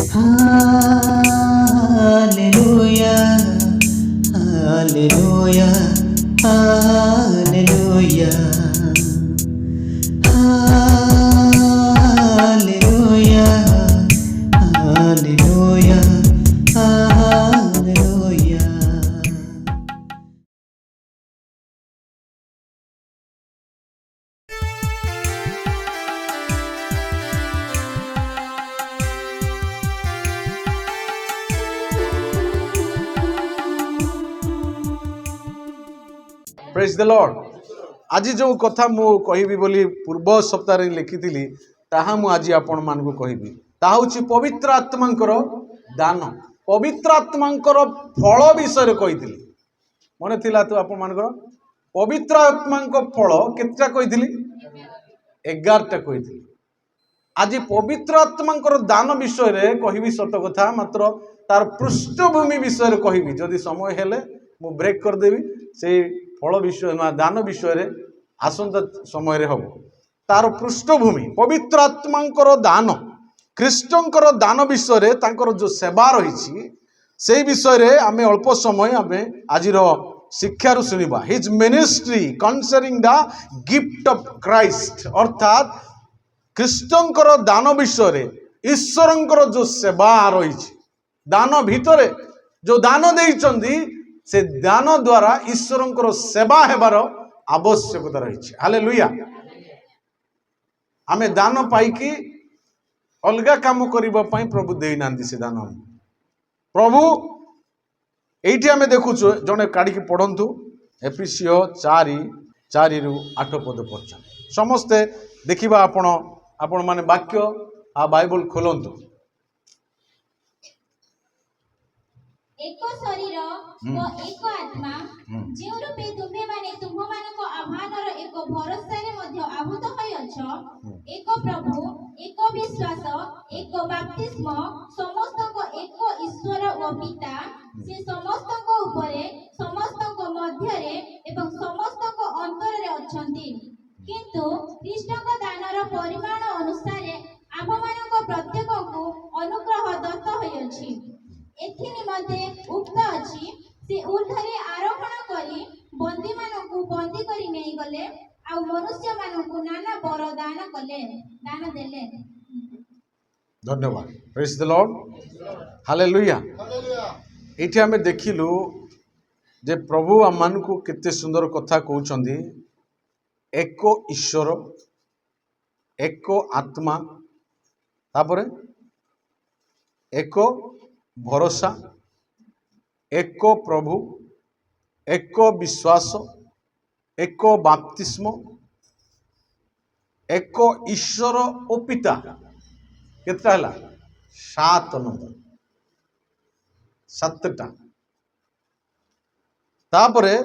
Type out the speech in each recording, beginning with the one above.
Hallelujah, hallelujah, hallelujah, hallelujah, hallelujah, hallelujah. Praise the Lord. आज जो कथा मु कहबी बोली पूर्व सप्ताह लिखिली ताहा मु आज आपण मानकु कहबी। ताहा होची पवित्र आत्मांकर दान, पवित्र आत्मांकर फल विषय कहिथिली। मने थिला तो आपण मानकर पवित्र आत्मांक फल केतटा कहिथिली? 11टा कहिथिली। आज पवित्र आत्मांकर दान विषय रे कहबी सत कथा, मात्र तार पृष्ठभूमि विषय कहबी। जदि समय हेले मु ब्रेक कर देबी से फल विषय दान विषय रे आसंता समय रे हबो। तार पृष्ठभूमि पवित्र आत्मांकर दान, ख्रीष्टंकर दान विषय रे तांकर जो सेवा रही से विषय रे आमे अल्प समय आमे आजिर शिक्षारु सुनिबा। His ministry concerning the gift of Christ, अर्थात ख्रीष्टंकर दान विषय रे ईश्वरंकर जो सेवा रही, दान भितरे जो दान देइचंदी से दान द्वारा ईश्वरंकर सेवा हेबार आवश्यकता रही। हालेलुया। आमे दान पाइकी अलगा काम करिबा पई प्रभु देई नांदी से दान। प्रभु एठी आमे देखुछु जने काढी के पढंतु एफिसियो 4:4-8 पद पर्यंत समस्ते देखिबा। आपण माने वाक्य आ बाइबल खोलंतु। एक शरीर व एक आत्मा जो रूपे तुम्हें माने तुम मानक आह्वानर एक भरोसा रे मध्य आहुत होय अछ, एक प्रभु, एक विश्वास, एक बपतिस्म, समस्त को एक ईश्वर व पिता, से समस्त को ऊपरे, समस्त को मध्य रे एवं समस्त को अंतर रे अछंती। किंतु ख्रीष्ट को दानर परिमाण अनुसार आम मानक प्रत्येक को अनुग्रह दत्त होय अछि। एथि निमते उक्त अछि, से ऊर्ध्वरे आरोहण करी बंदी मानकु बंदी करी नै गले, आ मनुष्य मानकु नाना बर दान कले, दान देले। धन्यवाद। Praise the Lord. हालेलुया। एठी हमें देखिलु जे प्रभु आमान को केते सुंदर कथा कहउचंदी। एको ईश्वर, एको आत्मा, तापरे एको भरोसा, एको प्रभु, एको विश्वास, एको बपतिस्म, एको ईश्वर ओ पिता। केतना हला? 7 नंबर, 7टा। तापरे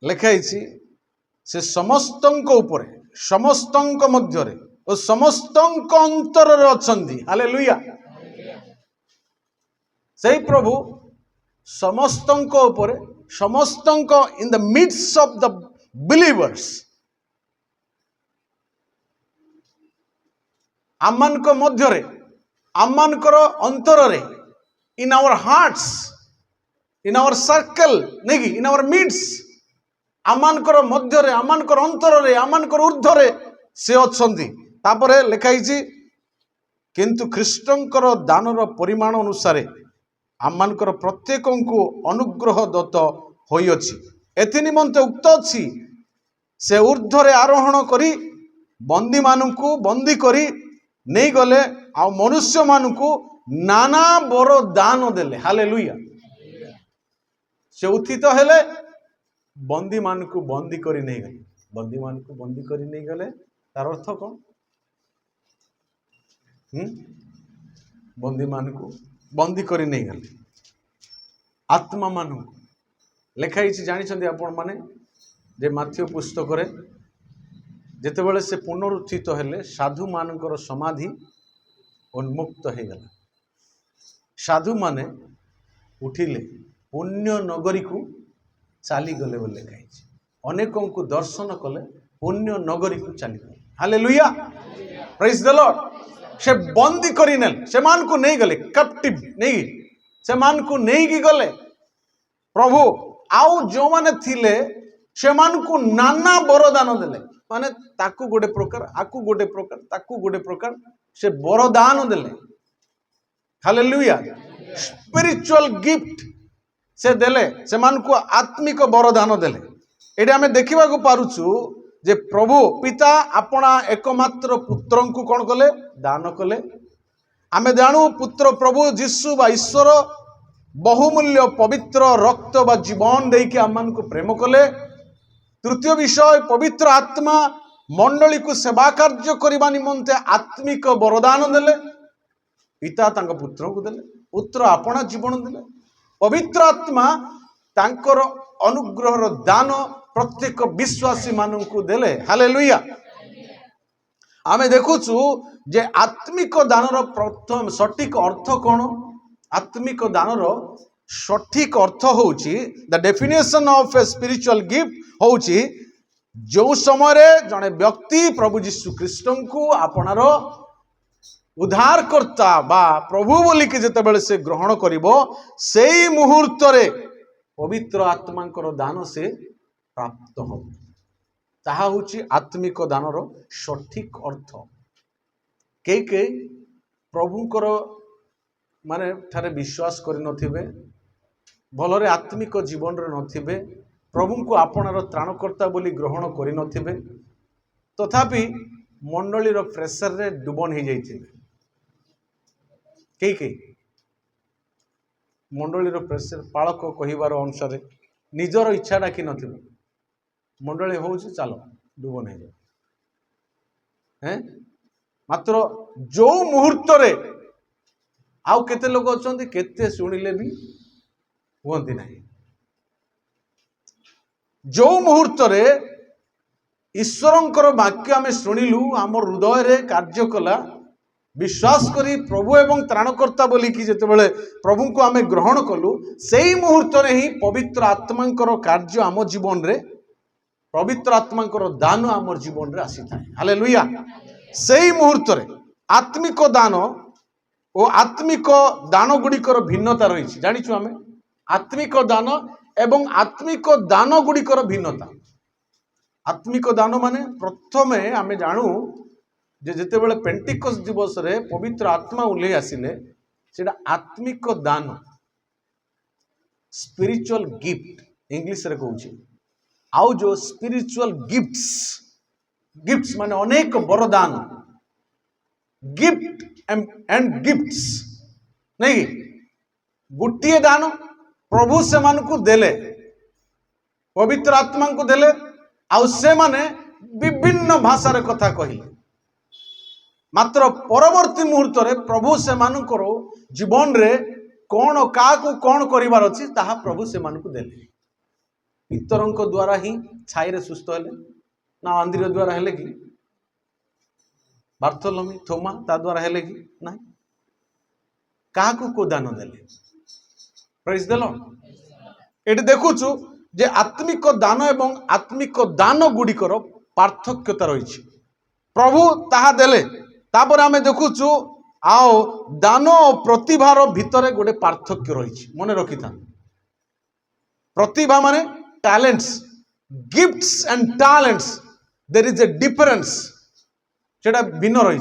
लिखाई से समस्तंक ऊपरे, समस्तंक मध्यरे और समस्तंक अंतर रे अछंती। हालेलुया। सही प्रभु समस्तंक ऊपरे, समस्तंक in the midst of the believers, आमानक मध्यरे, आमानकर अंतर रे, in our hearts, in our circle, नहीं इन आवर मिड्स, आमानकर मध्यरे, आमानकर अंतर रे, आमानकर ऊर्ध्वरे से अछंती। तापरे लिखाई किंतु ख्रीष्टंकर दानर परिमाण अनुसार आमानकर प्रत्येक को अनुग्रह दत्त होई अछि। एथि निमंते उक्त अछि, से ऊर्ध्वरे आरोहण करी बंदी मानकु बंदी करी नहीं गले, आ मनुष्य मानकु नाना बर दान देले। हालेलुया। से उत्थित हेले, बंदी मानकु बंदी करी नहीं गले, बंदी मानकु बंदी करी नहीं गले। तार अर्थ कौन? बंदी मानकु बंदी करी नहीं गले। आत्मा मानकु लिखाई जानी आपण माने जे माथ्यू पुस्तक रे जेतेबेले से पुनरुत्थित हेले, साधु मानकर समाधि उन्मुक्त हो गला। साधु माने उठिले, पुण्य नगरी को चली गले बोले लिखाई। अनेकों को दर्शन कले, पुण्य नगरी को चली गले। हालेलुया। Praise the Lord. से बंदी करी नेले से मान को नहीं गले कैप्टिव नहीं से मान को नहीं की गले प्रभु आउ जो माने थिले से मान को नाना वरदान देले माने ताकू गोटे प्रकार आकू गोटे प्रकार ताकू गोटे प्रकार से वरदान देले हालेलुया स्पिरिचुअल गिफ्ट से देले से मान को आत्मिक वरदान देले एडी हमें देखिबा को पारुछु जे प्रभु पिता अपना एकमात्र पुत्र को कौन कले दान कले आमे जानू पुत्र प्रभु जीशु बा ईश्वर बहुमूल्य पवित्र रक्त बा जीवन देके आम को प्रेम कले तृतीय विषय पवित्र आत्मा मंडली को सेवा कार्य करने निमंते आत्मिक वरदान देले पिता तांको पुत्र को देले पुत्र अपना जीवन देले पवित्र आत्मा तांकर अनुग्रहर दान प्रत्येक विश्वासी मानू को देले हालेलुया आमे देखुछु जे आत्मिक दानर प्रथम सटीक अर्थ कौन आत्मिक दानर सठिक अर्थ होउची the definition of a spiritual gift होउची जो समय जड़े व्यक्ति प्रभु जीशु ख्रीष्ट को आपणार उद्धारकर्ता बा प्रभु बोली कि जेतेबेले से ग्रहण करिवो सेई मुहूर्त रे पवित्र आत्मांकर दान से प्राप्त हो ताहा होची आत्मिक दानर सठिक अर्थ के प्रभुंकर माने ठारे विश्वास करि नथिबे भलरे आत्मिक जीवन रे नथिबे प्रभु को आपणार त्राणकर्ता बोली ग्रहण करि नथिबे तथापि मंडलीर प्रेसर रे डुबन हो जाइथिबे के मंडलीर प्रेसर पालक कहिबार अनुसार निजर इच्छा डाकी नथिबे मंडली होउची चलो डुबन हो जाए हैं मात्र जो मुहूर्त रे आउ केते लोग अछंती केते सुनिले भी हुअंती नहीं जो मुहूर्त रे ईश्वरंकर वाक्य आमे शुणिलु आम हृदय रे कार्य कला विश्वास करी प्रभु एवं त्राणकर्ता बोली कि जेतेबेले प्रभु को आमे ग्रहण कलु सेई मुहूर्त रे ही पवित्र आत्मांकर कार्य आम जीवन रे पवित्र आत्मांकर दान आम जीवन रे आसी थाए हालेलुया सेई मुहूर्त रे आत्मिक दान और आत्मिक दान गुड़िकर भिन्नता रही जानिछु आमे आत्मिक दान एवं आत्मिक दान गुड़िकर भिन्नता आत्मिक दान माने प्रथमे आमे जानू जे जेतेबेले पेंटिकस दिवस रे पवित्र आत्मा उल्ले आसिले सेटा आत्मिक दान स्पिरिचुअल गिफ्ट इंग्लिश रे कहूची आउ जो स्पिरिचुअल गिफ्ट्स माने अनेक वरदान गिफ्ट एंड गिफ्ट्स नहीं गोटे दान प्रभु से मान को देले पवित्र आत्मा को देले आउ से माने विभिन्न भाषा रे कथा कहिले मात्र परवर्ती मुहूर्त रे प्रभु से मान करो जीवन रे कौन का को कौन करिवार अछि ताहा प्रभु से मान को देले पितरंक द्वारा ही छाई रे सुस्थ हेले ना मंदिर द्वारा हेले कि बार्थोलोमी थोमा ता द्वारा हेले कि नहीं का को दान देले प्रेज द लॉर्ड एटी देखुछु जे आत्मिक दान एवं आत्मिक दान गुड़िकर पार्थक्यता रही प्रभु ताहा देले तापर आमे देखुछु आओ दान और प्रतिभार भितर गोटे पार्थक्य रही मन रखी था प्रतिभा माने talents gifts and talents there is a difference सेटा भिन्न रही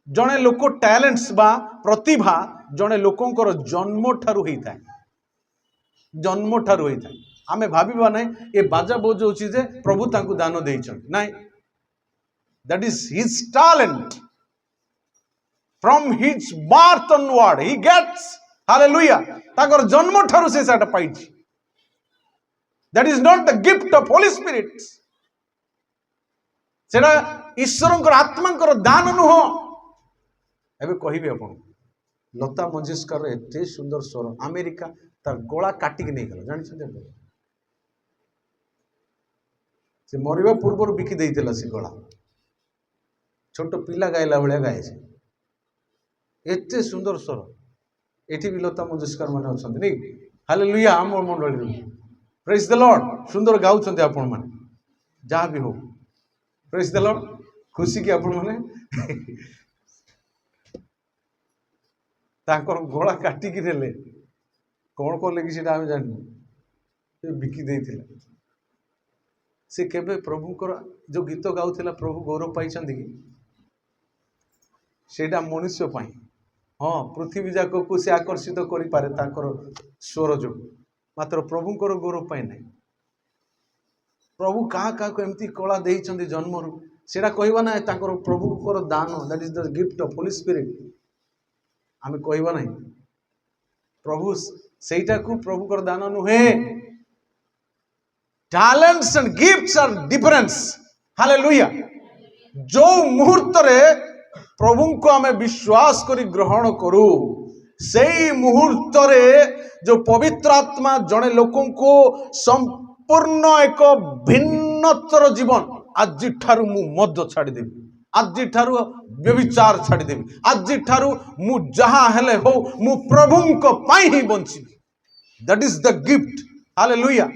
जड़े लोक टैलेंट्स बा प्रतिभा जड़े लोकंकर जन्म ठारू होता है जन्म ठारू होता है आमे भाबिबा नहीं ये बाजा बजाउछि जे प्रभु तांकु दान देइछन नहीं that is his talent from his birth onward he gets hallelujah ताकर जन्म ठारू से साटा पाइछि that is not the gift of Holy Spirit सेटा ईश्वरंकर आत्मांकर दान नुह एबे कहिबे आपण लता मंगेशकर एते सुंदर स्वर अमेरिका तार गला काटिक नहीं गला जानि से मरिबा पूर्व बिकी देइतेला से गला छोट पिला गाइला भलिया गाए छे एते सुंदर स्वर एठी भी लता मंगेशकर माने अछंती नहीं हालेलुया आम मंडली प्रेज द लॉर्ड सुंदर गाउछंती आपण माने जहाँ भी हो प्रेज द लॉर्ड खुशी की आपण माने ତାଙ୍କର ଗଳା କାଟିକି ନେଲେ। କ'ଣ କଲେ କି ସେଇଟା ଆମେ ଜାଣିନୁ, ସେ ବିକି ଦେଇଥିଲେ। ସେ କେବେ ପ୍ରଭୁଙ୍କର ଯୋଉ ଗୀତ ଗାଉଥିଲା ପ୍ରଭୁ ଗୌରବ ପାଇଛନ୍ତି କି? ସେଇଟା ମନୁଷ୍ୟ ପାଇଁ। ହଁ, ପୃଥିବୀ ଯାକକୁ ସେ ଆକର୍ଷିତ କରିପାରେ ତାଙ୍କର ସ୍ୱର ଯୋଗୁଁ, ମାତ୍ର ପ୍ରଭୁଙ୍କର ଗୌରବ ପାଇଁ ନାହିଁ। ପ୍ରଭୁ କାହାକୁ ଏମିତି କଳା ଦେଇଛନ୍ତି ଜନ୍ମରୁ, ସେଇଟା କହିବା ନାହିଁ ତାଙ୍କର ପ୍ରଭୁଙ୍କର ଦାନ, that is the gift of Holi spirit. ଆମେ କହିବା ନାହିଁ ପ୍ରଭୁ ସେଇଟାକୁ ପ୍ରଭୁଙ୍କର ଦାନ ନୁହେଁ। ଟ୍ୟାଲେଣ୍ଟସ୍ and gives R difference. Hallelujah. ଯୋଉ ମୁହୂର୍ତ୍ତରେ ପ୍ରଭୁଙ୍କୁ ଆମେ ବିଶ୍ୱାସ କରି ଗ୍ରହଣ କରୁ, ସେଇ ମୁହୂର୍ତ୍ତରେ ଯୋଉ ପବିତ୍ର ଆତ୍ମା ଜଣେ ଲୋକଙ୍କୁ ସମ୍ପୂର୍ଣ୍ଣ ଏକ ଭିନ୍ନତର ଜୀବନ, ଆଜିଠାରୁ ମୁଁ ମଦ ଛାଡ଼ିଦେବି, ଆଜିଠାରୁ ବ୍ୟଭିଚାର ଛାଡ଼ିଦେବି, ଆଜିଠାରୁ ମୁଁ ଯାହା ହେଲେ ହଉ ମୁଁ ପ୍ରଭୁଙ୍କ ପାଇଁ ହିଁ ବଞ୍ଚିବି। That is the gift. Hallelujah.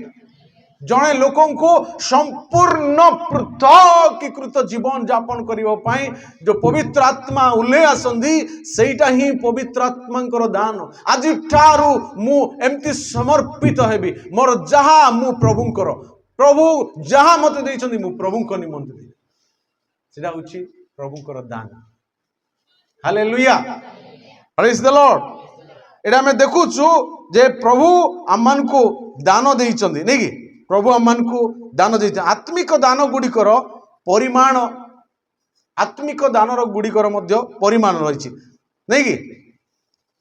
ଜଣେ ଲୋକଙ୍କୁ ସମ୍ପୂର୍ଣ୍ଣ ପୃଥକୀକୃତ ଜୀବନ ଯାପନ କରିବା ପାଇଁ ଯୋଉ ପବିତ୍ର ଆତ୍ମା ଓହ୍ଲେଇ ଆସନ୍ତି, ସେଇଟା ହିଁ ପବିତ୍ର ଆତ୍ମାଙ୍କର ଦାନ। ଆଜିଠାରୁ ମୁଁ ଏମିତି ସମର୍ପିତ ହେବି, ମୋର ଯାହା ମୁଁ ପ୍ରଭୁଙ୍କର, ପ୍ରଭୁ ଯାହା ମତେ ଦେଇଛନ୍ତି ମୁଁ ପ୍ରଭୁଙ୍କ ନିମନ୍ତେ ଦେବି। ସେଟା ହଉଛି ପ୍ରଭୁଙ୍କର ଦାନ। ହାଲେଲୁୟା। ପ୍ରେଜ୍ ଦ ଲର୍ଡ। ଏଇଟା ଆମେ ଦେଖୁଛୁ ଯେ ପ୍ରଭୁ ଆମମାନଙ୍କୁ ଦାନ ଦେଇଛନ୍ତି, ନାଇଁ କି? ପ୍ରଭୁ ଆମମାନଙ୍କୁ ଦାନ ଦେଇଛନ୍ତି। ଆତ୍ମିକ ଦାନ ଗୁଡ଼ିକର ପରିମାଣ, ଆତ୍ମିକ ଦାନର ଗୁଡ଼ିକର ମଧ୍ୟ ପରିମାଣ ରହିଛି, ନାଇଁ କି?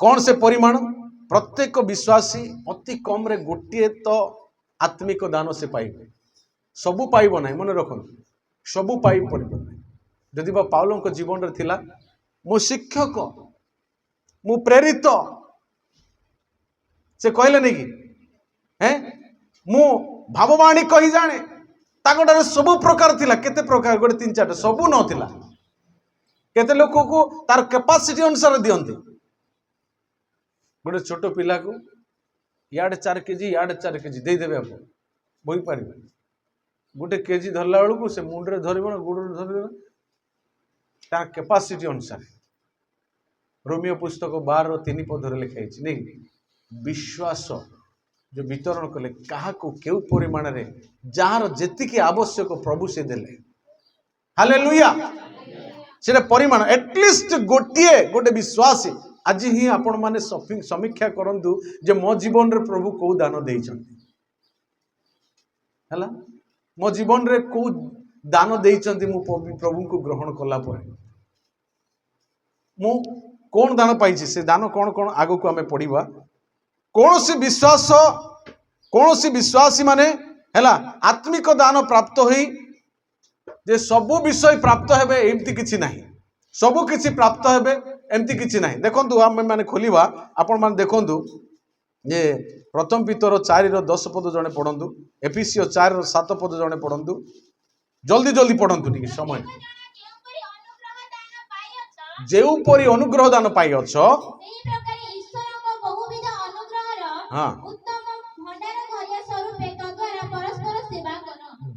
କ'ଣ ସେ ପରିମାଣ? ପ୍ରତ୍ୟେକ ବିଶ୍ୱାସୀ ଅତି କମରେ ଗୋଟିଏ ତ ଆତ୍ମିକ ଦାନ ସେ ପାଇବେ। ସବୁ ପାଇବ ନାହିଁ, ମନେ ରଖନ୍ତୁ, ସବୁ ପାଇପାରିବ ନାହିଁ। ଯଦି ବା ପାଉଲଙ୍କ ଜୀବନରେ ଥିଲା, ମୁଁ ଶିକ୍ଷକ, ମୁଁ ପ୍ରେରିତ, ସେ କହିଲେନି କି ମୁଁ ଭାବବାଣୀ କହି ଜାଣେ, ତାଙ୍କଠାରେ ସବୁ ପ୍ରକାର ଥିଲା। କେତେ ପ୍ରକାର? ଗୋଟେ 3-4ଟା, ସବୁ ନଥିଲା। କେତେ ଲୋକକୁ ତାର କ୍ୟାପାସିଟି ଅନୁସାରେ ଦିଅନ୍ତି। ଗୋଟେ ଛୋଟ ପିଲାକୁ ଇଆଡ଼େ 4 କେଜି ଇଆଡ଼େ 4 କେଜି ଦେଇଦେବେ, ଆପଣ ବୋହିପାରିବେ। ଗୋଟେ କେଜି ଧରିଲା ବେଳକୁ ସେ ମୁଣ୍ଡରେ ଧରିବ ନା ଗୋଡ଼ରେ ଧରିବ, ତାର କ୍ୟାପାସିଟି ଅନୁସାରେ। ରୋମିଓ ପୁସ୍ତକ 12:3 ପଦରେ ଲେଖା ହେଇଛି, ନାଇଁ? ବିଶ୍ୱାସ ଯୋଉ ବିତରଣ କଲେ, କାହାକୁ କେଉଁ ପରିମାଣରେ ଯାହାର ଯେତିକି ଆବଶ୍ୟକ ପ୍ରଭୁ ସେ ଦେଲେ। ହାଲେଲୁୟା। ସେଟା ପରିମାଣ। ଏଟଲିଷ୍ଟ ଗୋଟେ ବିଶ୍ୱାସୀ, ଆଜି ହିଁ ଆପଣ ମାନେ ସମୀକ୍ଷା କରନ୍ତୁ ଯେ ମୋ ଜୀବନରେ ପ୍ରଭୁ କୋଉ ଦାନ ଦେଇଛନ୍ତି। ହେଲା, ମୋ ଜୀବନରେ କୋଉ ଦାନ ଦେଇଛନ୍ତି ମୁଁ ପ୍ରଭୁଙ୍କୁ ଗ୍ରହଣ କଲା ପରେ। ମୁଁ କଣ ଦାନ ପାଇଛି, ସେ ଦାନ କଣ କଣ ଆଗକୁ ଆମେ ପଢିବା। କୌଣସି ବିଶ୍ୱାସୀ ମାନେ ହେଲା ଆତ୍ମିକ ଦାନ ପ୍ରାପ୍ତ ହୋଇ ଯେ ସବୁ ବିଷୟ ପ୍ରାପ୍ତ ହେବେ ଏମିତି କିଛି ନାହିଁ। ସବୁ କିଛି ପ୍ରାପ୍ତ ହେବେ ଏମିତି କିଛି ନାହିଁ। ଦେଖନ୍ତୁ, ଆମେ ମାନେ ଖୋଲିବା, ଆପଣ ମାନେ ଦେଖନ୍ତୁ ଯେ ପ୍ରଥମ ପିତର 4:10 ପଦ ଜଣେ ପଢନ୍ତୁ, ଏଫେସିୟ 4:7 ପଦ ଜଣେ ପଢନ୍ତୁ। ଜଲ୍ଦି ଜଲ୍ଦି ପଢନ୍ତୁ, ଟିକେ ସମୟ। ଯେଉଁପରି ଅନୁଗ୍ରହ ଦାନ ପାଇଅଛ,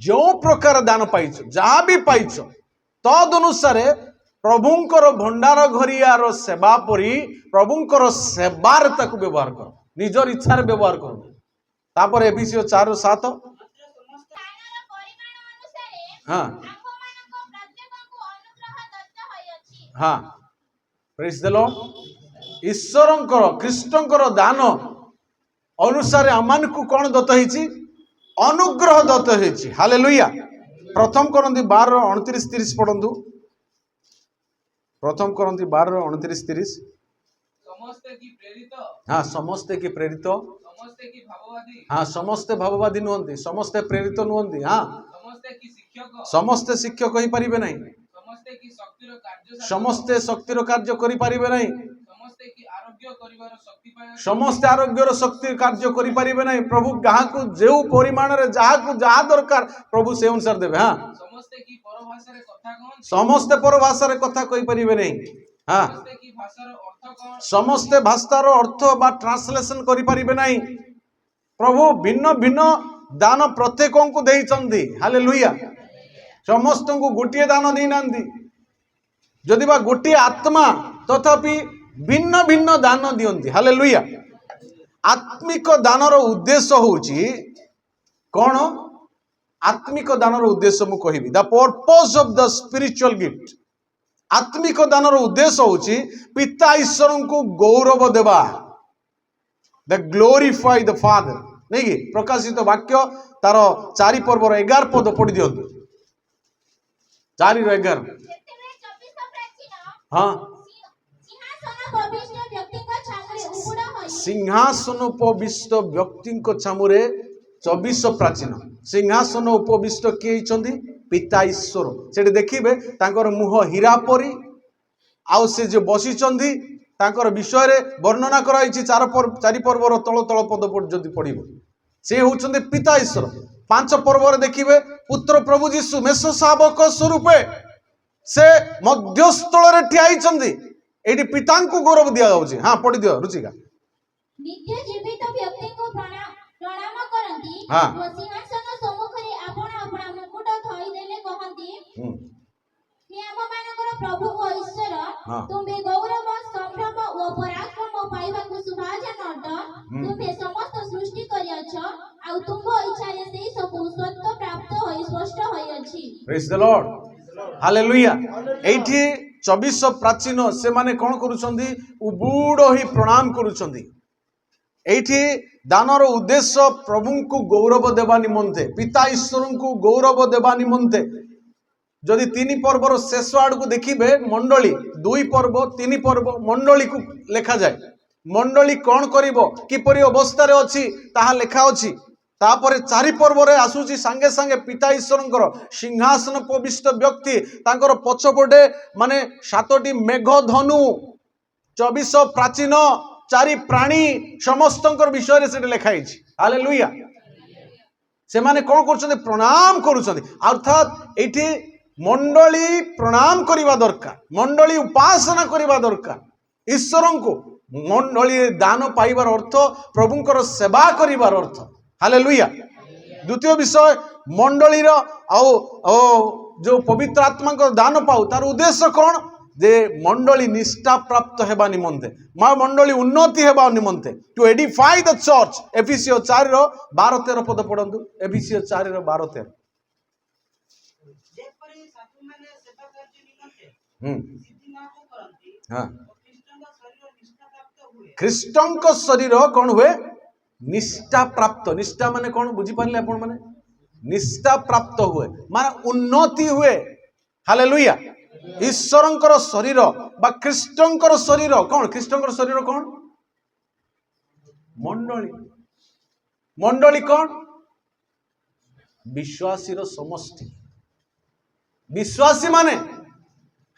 ଯେଉଁ ପ୍ରକାର ଦାନ ପାଇଛ, ଯାହା ବି ପାଇଛ, ତଦ ଅନୁସାରେ ପ୍ରଭୁଙ୍କର ଭଣ୍ଡାର ଘରିଆର ସେବା ପରି ପ୍ରଭୁଙ୍କର ସେବାରେ ତାକୁ ବ୍ୟବହାର କର, ନିଜର ଇଚ୍ଛାରେ ବ୍ୟବହାର କର। ତାପରେ ଏଫେସିୟ 4:7, ହଁ ହଁ, ପ୍ରେଜ୍ ଦ ଲର୍ଡ। ଈଶ୍ୱରଙ୍କର, ଖ୍ରୀଷ୍ଟଙ୍କର ଦାନ ଅନୁସାରେ ଆମମାନଙ୍କୁ କ'ଣ ଦତ୍ତ ହେଇଛି? ଅନୁଗ୍ରହ ଦତ୍ତ ହେଇଛି। ହାଲେଲୁୟା। ପ୍ରଥମ କରନ୍ତି 12:29-30 ପଢନ୍ତୁ। ପ୍ରଥମ କରନ୍ତି 12:29-30। ହଁ, ସମସ୍ତେ କି ପ୍ରେରିତ, ହଁ ସମସ୍ତେ ଭାବବାଦୀ ନୁହନ୍ତି, ସମସ୍ତେ ପ୍ରେରିତ ନୁହନ୍ତି, ହଁ ସମସ୍ତେ ଶିକ୍ଷକ ହେଇପାରିବେ ନାହିଁ, ସମସ୍ତେ ଶକ୍ତିର କାର୍ଯ୍ୟ କରିପାରିବେ ନାହିଁ, ସମସ୍ତେ ଆରୋଗ୍ୟର ଶକ୍ତି କାର୍ଯ୍ୟ କରିପାରିବେ ନାହିଁ। ପ୍ରଭୁ ଯାହାକୁ ଯେଉଁ ପରିମାଣରେ ଯାହାକୁ ଯାହା ଦରକାର ପ୍ରଭୁ ସେ ଅନୁସାରେ ଦେବେ। ହଁ, ସମସ୍ତେ ପରଭାଷାରେ କଥା କହିପାରିବେ ନାହିଁ। ହଁ, ସମସ୍ତେ ଭାଷାର ଅର୍ଥ ବା ଟ୍ରାନ୍ସଲେସନ କରିପାରିବେ ନାହିଁ। ପ୍ରଭୁ ଭିନ୍ନ ଭିନ୍ନ ଦାନ ପ୍ରତ୍ୟେକଙ୍କୁ ଦେଇଛନ୍ତି। ହାଲେଲୁୟା। ସମସ୍ତଙ୍କୁ ଗୋଟିଏ ଦାନ ଦେଇନାହାନ୍ତି। ଯଦି ବା ଗୋଟିଏ ଆତ୍ମା, ତଥାପି भिन्न भिन्न दान दियंती हालेलुया आत्मिक दानर उद्देश्य होची कौन आत्मिक दानर उद्देश्य मु कहिबी the purpose of the spiritual gift आत्मिक दानर उद्देश्य होची पिता ईश्वर को गौरव देवा द ग्लोरीफाई द फादर नहीं कि प्रकाशित वाक्य तार 4 पर्वर 11 पद पढ़ी दियंतु 4 ରୁ 11 ସେତେବେଳେ 24 ପ୍ରାଚୀନ हाँ ସିଂହାସନ ପ୍ରବିଷ୍ଟ ବ୍ୟକ୍ତିଙ୍କ ଛାମୁରେ ଉବୁଡ଼ ହୋଇ सिंहासन उपविष्ट व्यक्ति छामुरे 24 प्राचीन सिंहासन उपविष्ट किए होइछन्ति पिता ईश्वर से देखिए तांकर मुह हीरा परी आउ से जो बसिचंदी तांकर विषय रे वर्णना कराइछि 4 पर्वर तल तल पद जदि पढ़िबो से होउछन्ति पिता ईश्वर 5 पर्वर देखिए पुत्र प्रभु जीशु मेष शावक स्वरूपे से मध्यस्थल रे ठिया होइछन्ति एठी पिता को गौरव दिया जाउछि हां पढ़ि दियो रुचिका ନିତ୍ୟ ଜୀବିତ ବ୍ୟକ୍ତିଙ୍କୁ ପ୍ରଣାମ କରନ୍ତି ହଁ। ଓ ସିଂହାସନ ସମ୍ମୁଖରେ ଆପଣା ଆପଣା ମୁକୁଟ ଥୋଇଦେଲେ କହନ୍ତି ହେ ଆମମାନଙ୍କର ପ୍ରଭୁ ଓ ଈଶ୍ୱର ହଁ। ତୁମ୍ଭେ ଗୌରବ ସମ୍ଭ୍ରମ ଓ ପରାକ୍ରମ ପାଇବାକୁ ସୁଭାଜନ ଅଟ ତୁମ୍ଭେ ସମସ୍ତ ସୃଷ୍ଟି କରିଅଛ ଆଉ ତୁମ୍ଭ ଇଚ୍ଛାରେ ସେହି ସବୁ ସତ୍ୟ ପ୍ରାପ୍ତ ହୋଇ ସ୍ପଷ୍ଟ ହୋଇଅଛି प्रेज द लॉर्ड हालेलुया एठी 24 प्राचीन से माने कोन करूछंदी उबुड़ ही प्रणाम करूछंदी एठी दानर उद्देश्य प्रभु को गौरव देवा निमंते पिता ईश्वर को गौरव देवा निमंते जदि 3 पर्वर शेष आड़ को देखिबे मंडली 2 पर्व 3 पर्व मंडली को लेखा जाए मंडली कौन करिवो किपरि अवस्था रे अछि ताहा लेखा अछि तापर 4 पर्व रे आसुची संगे संगे पिता ईश्वरंकर सिंहासन उपविष्ट व्यक्ति तांकर पछपटे माने 7टी मेघ धनु 24 प्राचीन 4 प्राणी समस्तंकर विषय रे से लेखा अछि हालेलुया से माने कोन करछन्ते प्रणाम करूछन्ते अर्थात एठी मंडली प्रणाम करिवा दरकार मंडली उपासना करिवा दरकार ईश्वरन को मंडली दान पाइबार अर्थ प्रभुंकर सेवा करिवार अर्थ हालेलुया द्वितीय विषय मंडलीर जो पवित्र आत्मा को दान पाऊ तार उद्देश्य कौन जे मंडली निष्ठा प्राप्त हेबा निमंते मा मंडली उन्नति हेबा निमंते टू एडिफाई द चर्च एफिसियो 4 रो 12-13 पद पढ़ंतु एफिसियो 4 रो 12-13 जेपरि साधुमाने सेवा कार्य निमंते सिद्धि नाम करंती हां ख्रीष्टन का शरीर निष्ठा प्राप्त हुए ख्रीष्टन कौन हुए निष्ठा प्राप्त निष्ठा माने कौन बुझी पारले आपण माने निष्ठा प्राप्त हुए माने उन्नति हुए हालेलुया ईश्वरंकर शरीर बा ख्रीष्टंकर शरीर कौन ख्रीष्टंकर शरीर कौन मंडली मंडली कौन विश्वासी रो समष्टि विश्वासी माने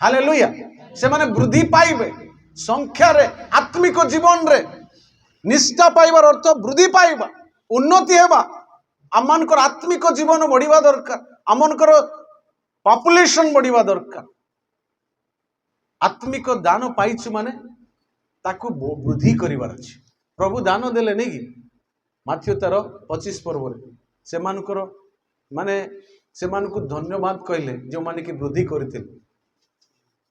हालेलुया से माने वृद्धि पाइबे संख्या रे आत्मिक जीवन रे निष्ठा पाइबार अर्थ वृद्धि पाइबा उन्नति हेबा आमनकर आत्मिक जीवन बढ़िबा दरकार आमनकर पॉपुलेशन बढ़िबा दरकार आत्मिक दान पाइछु माने ताकू वृद्धि करिवार अछि प्रभु दान देले नै कि माथ्यू 13:25 पर्व रे से मानकर माने से मान को धन्यवाद कहले जो माने कि वृद्धि करथिले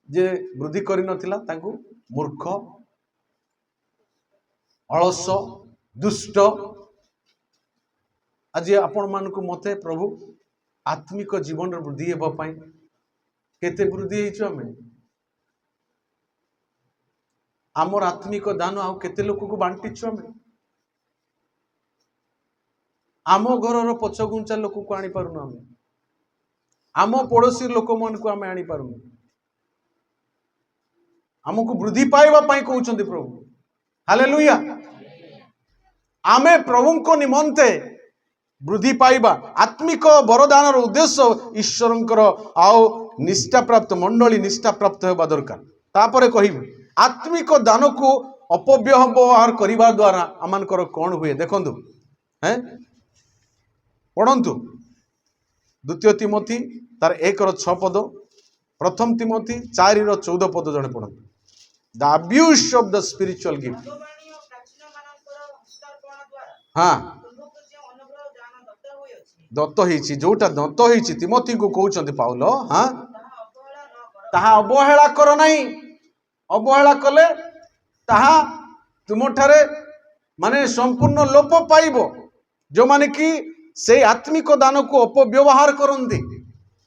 जे वृद्धि करि नथिला ताकू मूर्ख अलस दुष्ट आज आपण मान को मते प्रभु आत्मिक जीवन रे वृद्धि हेबा पई केते वृद्धि हेछु हमें आमर आत्मिक दान आउ केते लोक को बांटिछु हमें आम घर पछगुंचा लोक को आनी पारुनु हमें आम पड़ोसी लोक मन को आमे आनी पारुनु आमको वृद्धि पाइबा पई कहउछन्ति प्रभु हालेलुया आमे प्रभु को निमंते वृद्धि पाइबा आत्मिक वरदान उद्देश्य ईश्वरंकर आउ निष्ठा प्राप्त मंडली निष्ठा प्राप्त होगा दरकार तापरे कहिबे आत्मिक दान को अपव्यवहार करिबा द्वारा आमानकर कोन हुए देखंतु हैं पढ़ंतु द्वितीय तिमोथी तार 1:6 पद प्रथम तिमोथी 4:14 पद जने पढ़ंतु the abuse of the spiritual gift भगवानी और प्राचीन मानकर हस्तार्पण द्वारा हां तुमको जे अनुग्रह दान दत्त होय अछि दत्त होईछि जोटा दत्त होईछि तिमोथी को कहउछन्ति पाउल हां ताहा अवहेला न कर ताहा अवहेला कर नाही अवहेला कले ତାହା ତୁମଠାରେ ମାନେ ସମ୍ପୂର୍ଣ୍ଣ ଲୋପ ପାଇବ। ଯେଉଁମାନେ କି ସେଇ ଆତ୍ମିକ ଦାନକୁ ଅପବ୍ୟବହାର କରନ୍ତି,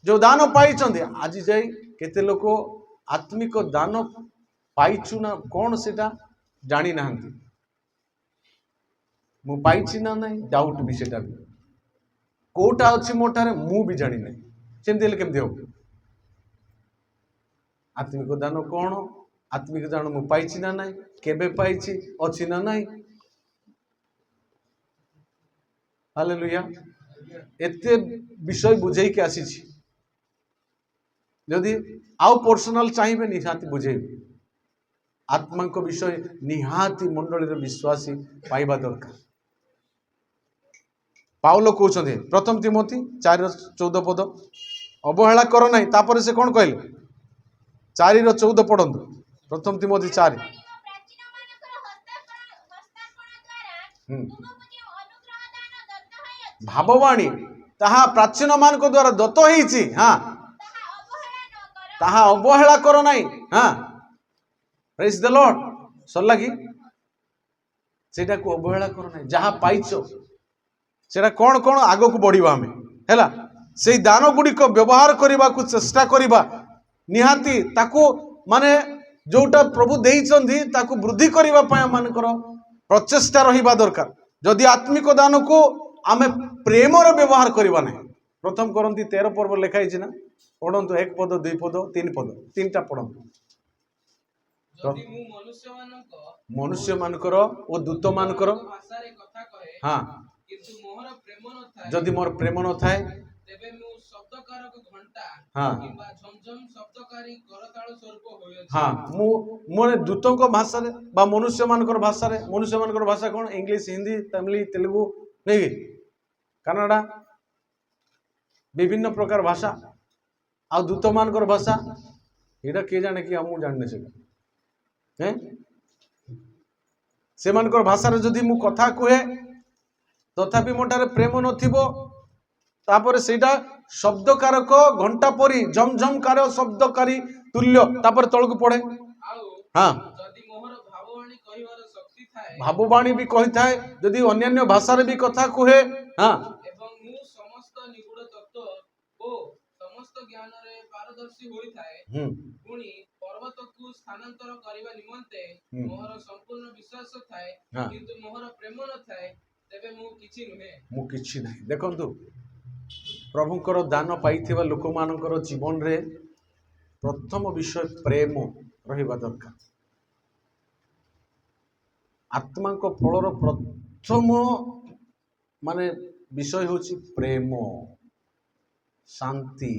ଯେଉଁ ଦାନ ପାଇଛନ୍ତି। ଆଜି ଯାଇ କେତେ ଲୋକ ଆତ୍ମିକ ଦାନ ପାଇଛୁ ନା କ'ଣ ସେଟା ଜାଣି ନାହାନ୍ତି। ମୁଁ ପାଇଛି ନା ନାହିଁ ଡାଉଟ୍ ବି, ସେଟା ବି କୋଉଟା ଅଛି ମୋ ଠାରେ ମୁଁ ବି ଜାଣିନାହିଁ। ସେମିତି ହେଲେ କେମିତି ହବ? ଆତ୍ମିକ ଦାନ କ'ଣ? ଆତ୍ମିକ ଦାନ ମୁଁ ପାଇଛି ନା ନାହିଁ, କେବେ ପାଇଛି, ଅଛି ନା ନାହିଁ? ହାଲେଲୁୟା। ଏତେ ବିଷୟ ବୁଝେଇକି ଆସିଛି। ଯଦି ଆଉ ପର୍ସନାଲ ଚାହିଁବେ ନିହାତି ବୁଝେଇବେ। ଆତ୍ମାଙ୍କ ବିଷୟ ନିହାତି ମଣ୍ଡଳୀର ବିଶ୍ୱାସୀ ପାଇବା ଦରକାର। ପାଉଲ କହୁଛନ୍ତି 1 ତିମୋଥୀ 4:14 ଅବହେଳା କର ନାହିଁ। ତାପରେ ସେ କ'ଣ କହିଲେ? 4:14 ପଢନ୍ତୁ। 1 ତିମୋଥୀ 4। ଭାବବାଣୀ ତାହା ପ୍ରାଚୀନ ମାନଙ୍କ ଦ୍ୱାରା ଦତ୍ତ ହେଇଛି। ହଁ, ତାହା ଅବହେଳା କର ନାହିଁ। ହଁ, ପ୍ରେଜ୍ ଦ ଲର୍ଡ। ସରିଲା କି? ସେଇଟାକୁ ଅବହେଳା କର ନାହିଁ। ଯାହା ପାଇଛ ସେଟା କ'ଣ କ'ଣ ଆଗକୁ ବଢିବା ଆମେ ହେଲା। ସେଇ ଦାନ ଗୁଡ଼ିକ ବ୍ୟବହାର କରିବାକୁ ଚେଷ୍ଟା କରିବା ନିହାତି। ତାକୁ ମାନେ ଯୋଉଟା ପ୍ରଭୁ ଦେଇଛନ୍ତି ତାକୁ ବୃଦ୍ଧି କରିବା ପାଇଁ ଆମମାନଙ୍କର ପ୍ରଚେଷ୍ଟା ରହିବା ଦରକାର। ଯଦି ଆତ୍ମିକ ଦାନକୁ ଆମେ ପ୍ରେମରେ ବ୍ୟବହାର କରିବା ନାହିଁ। 1 କରନ୍ତି 13 ପର୍ବ ଲେଖା ହେଇଛି ନା? ପଢନ୍ତୁ 1 ପଦ 2 ପଦ 3 ପଦ 3ଟା ପଢନ୍ତୁ। ଯଦି ମୁଁ ମନୁଷ୍ୟ ମାନଙ୍କର ଓ ଦୂତ ମାନଙ୍କର ଭାଷାରେ କଥା କହେ, ହଁ, କିନ୍ତୁ ମୋହର ପ୍ରେମ ନଥାଏ, ଯଦି ମୋର ପ୍ରେମ ନଥାଏ, ତେବେ ମୁଁ ଶବ୍ଦକାରକ ଘଣ୍ଟା ହଁ କିମ୍ବା ଝମଝମ ଶବ୍ଦକାରୀ କରତାଳ ସ୍ୱରୂପ ହୋଇଅଛି। ହଁ, ମୁଁ ଦୂତଙ୍କ ଭାଷାରେ ବା ମନୁଷ୍ୟ ମାନଙ୍କର ଭାଷାରେ। ମନୁଷ୍ୟ ମାନଙ୍କର ଭାଷା କ'ଣ? ଇଂଲିଶ, ହିନ୍ଦୀ, ତାମିଲ, ତେଲୁଗୁ, ନାଇଁ କି କାନାଡା, ବିଭିନ୍ନ ପ୍ରକାର ଭାଷା। ଆଉ ଦୂତ ମାନଙ୍କର ଭାଷା ଏଇଟା କିଏ ଜାଣେ କି? ମୁଁ ଜାଣିନି ସେଟା। ସେମାନଙ୍କର ଭାଷାରେ ଯଦି ମୁଁ କଥା କୁହେ ତଥାପି ମୋ ଠାରେ ପ୍ରେମ ନଥିବ, ତାପରେ ସେଇଟା ଶବ୍ଦକାରକ ଘଣ୍ଟା ପରି ଝମଝମକାର ଶବ୍ଦକାରୀ ତୁଲ୍ୟ। ତାପରେ ତଳକୁ ପଢେ। ଆଉ ହଁ, ଯଦି ମୋହର ଭାବବାଣୀ କହିବାର ଶକ୍ତି ଥାଏ, ଭାବବାଣୀ ବି କହିଥାଏ, ଯଦି ଅନ୍ୟାନ୍ୟ ଭାଷାରେ ବି କଥା କୁହେ, ହଁ, ଏବଂ ମୁଁ ସମସ୍ତ ନିଗୁଡ ତତ୍ତ୍ୱ ଓ ସମସ୍ତ ଜ୍ଞାନରେ ପାରଦର୍ଶୀ ହୋଇଥାଏ, ପୁଣି ପର୍ବତକୁ ସ୍ଥାନାନ୍ତର କରିବା ନିମନ୍ତେ ମୋହର ସମ୍ପୂର୍ଣ୍ଣ ବିଶ୍ୱାସ ଥାଏ, କିନ୍ତୁ ମୋହର ପ୍ରେମ ନଥାଏ, ତେବେ ମୁଁ କିଛି ନୁହେଁ। ମୁଁ କିଛି ନାହିଁ। ଦେଖନ୍ତୁ, ପ୍ରଭୁଙ୍କର ଦାନ ପାଇଥିବା ଲୋକମାନଙ୍କର ଜୀବନରେ ପ୍ରଥମ ବିଷୟ ପ୍ରେମ ରହିବା ଦରକାର। ଆତ୍ମାଙ୍କ ଫଳର ପ୍ରଥମ ମାନେ ବିଷୟ ହେଉଛି ପ୍ରେମ, ଶାନ୍ତି,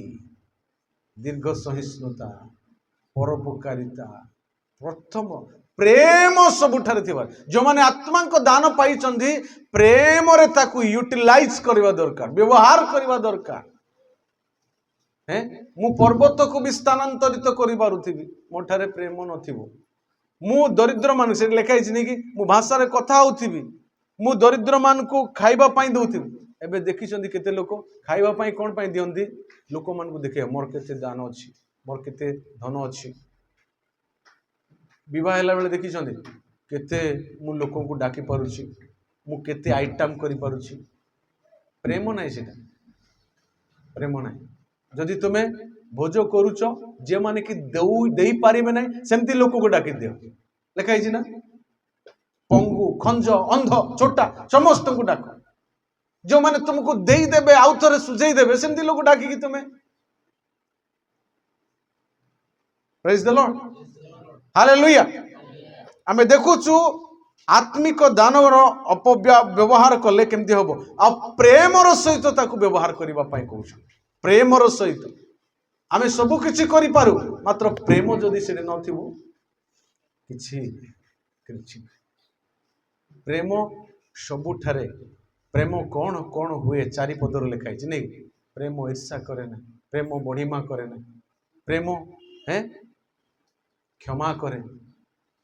ଦୀର୍ଘ ସହିଷ୍ଣୁତା, ପରୋପକାରିତା। ପ୍ରଥମ ପ୍ରେମ ସବୁଠାରେ ଥିବା। ଯେଉଁମାନେ ଆତ୍ମାଙ୍କ ଦାନ ପାଇଛନ୍ତି ପ୍ରେମରେ ତାକୁ ୟୁଟିଲାଇଜ କରିବା ଦରକାର, ବ୍ୟବହାର କରିବା ଦରକାର। ମୁଁ ପର୍ବତକୁ ବି ସ୍ଥାନାନ୍ତରିତ କରିପାରୁଥିବି, ମୋ ଠାରେ ପ୍ରେମ ନଥିବ। ମୁଁ ଦରିଦ୍ର ମାନଙ୍କୁ, ସେଠି ଲେଖା ହେଇଛି ନାଇଁ କି, ମୁଁ ଭାଷାରେ କଥା ହଉଥିବି, ମୁଁ ଦରିଦ୍ର ମାନଙ୍କୁ ଖାଇବା ପାଇଁ ଦଉଥିବି। ଏବେ ଦେଖିଛନ୍ତି କେତେ ଲୋକ ଖାଇବା ପାଇଁ କ'ଣ ପାଇଁ ଦିଅନ୍ତି? ଲୋକମାନଙ୍କୁ ଦେଖିବା ମୋର କେତେ ଦାନ ଅଛି, ମୋର କେତେ ଧନ ଅଛି। ବିବାହ ହେଲା ବେଳେ ଦେଖିଛନ୍ତି କେତେ ମୁଁ ଲୋକଙ୍କୁ ଡାକି ପାରୁଛି, ମୁଁ କେତେ ଆଇଟମ କରିପାରୁଛି। ପ୍ରେମ ନାହିଁ, ସେଟା ପ୍ରେମ ନାହିଁ। ଯଦି ତୁମେ ଭୋଜ କରୁଛ, ଯେଉଁମାନେ କି ଦେଇପାରିବେ ନାହିଁ ସେମିତି ଲୋକକୁ ଡାକି ଦିଅ। ଲେଖା ହେଇଛି ନା? ପଙ୍ଗୁ, ଖଞ୍ଜ, ଅନ୍ଧ, ଛୋଟା ସମସ୍ତଙ୍କୁ ଡାକ। ଯେଉଁମାନେ ତୁମକୁ ଦେଇଦେବେ, ଆଉ ଥରେ ସୁଝେଇ ଦେବେ, ସେମିତି ଲୋକ ଡାକିକି ତୁମେ। ପ୍ରେଜ୍ ଦ ଲର୍ଡ, ହାଲେଲୁୟା। ଆମେ ଦେଖୁଛୁ ଆତ୍ମିକ ଦାନର ଅପବ୍ୟବହାର କଲେ କେମିତି ହବ। ଆଉ ପ୍ରେମର ସହିତ ତାକୁ ବ୍ୟବହାର କରିବା ପାଇଁ କହୁଛନ୍ତି। ପ୍ରେମର ସହିତ ଆମେ ସବୁ କିଛି କରିପାରୁ, ମାତ୍ର ପ୍ରେମ ଯଦି ସେଠି ନଥିବ କିଛି। ପ୍ରେମ ସବୁଠାରେ। ପ୍ରେମ କ'ଣ କ'ଣ ହୁଏ 4 ପଦରେ ଲେଖା ହେଇଛି ନାଇଁ? ପ୍ରେମ ଈର୍ଷା କରେ ନାହିଁ, ପ୍ରେମ ବଢିମା କରେ ନାହିଁ, ପ୍ରେମ କ୍ଷମା କରେ,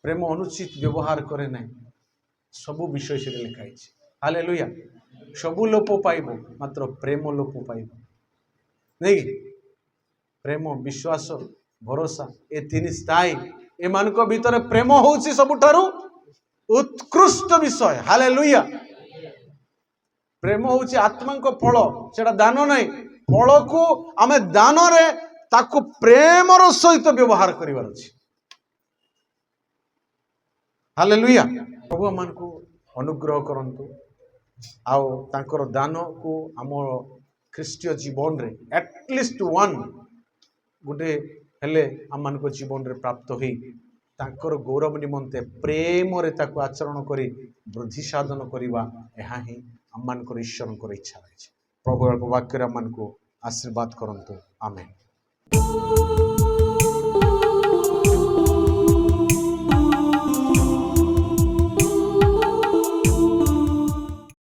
ପ୍ରେମ ଅନୁଚିତ ବ୍ୟବହାର କରେ ନାହିଁ। ସବୁ ବିଷୟ ସେଠି ଲେଖା ହେଇଛି। ହାଲେଲୁୟା। ସବୁ ଲୋପ ପାଇବ, ମାତ୍ର ପ୍ରେମ ଲୋପ ପାଇବ ନାଇଁ? ପ୍ରେମ, ବିଶ୍ୱାସ, ଭରସା, ଏ 3 ସ୍ଥାୟୀ। एमानक भितर प्रेम होउछि सबुठारु उत्कृष्ट विषय। हालेलुया। प्रेम होउछि आत्मांक फल, सेटा दान नहीं। फल को आमे दान रे ताकू प्रेमर सहित व्यवहार करिवार अछि। हालेलुया। प्रभु मानकू अनुग्रह करंतु आउ तांकर दान को आम ख्रीष्टीय जीवन रे एटलिस्ट वन गुटे हेले आम मानक जीवन रे प्राप्त होई तांकर गौरव निमंते प्रेम रे ताकू आचरण करी वृद्धि साधन करिवा एहा ही आम मानकर ईश्वरकर इच्छा रही। प्रभु वाक्य आम मानकू आशीर्वाद करंतु। आमेन।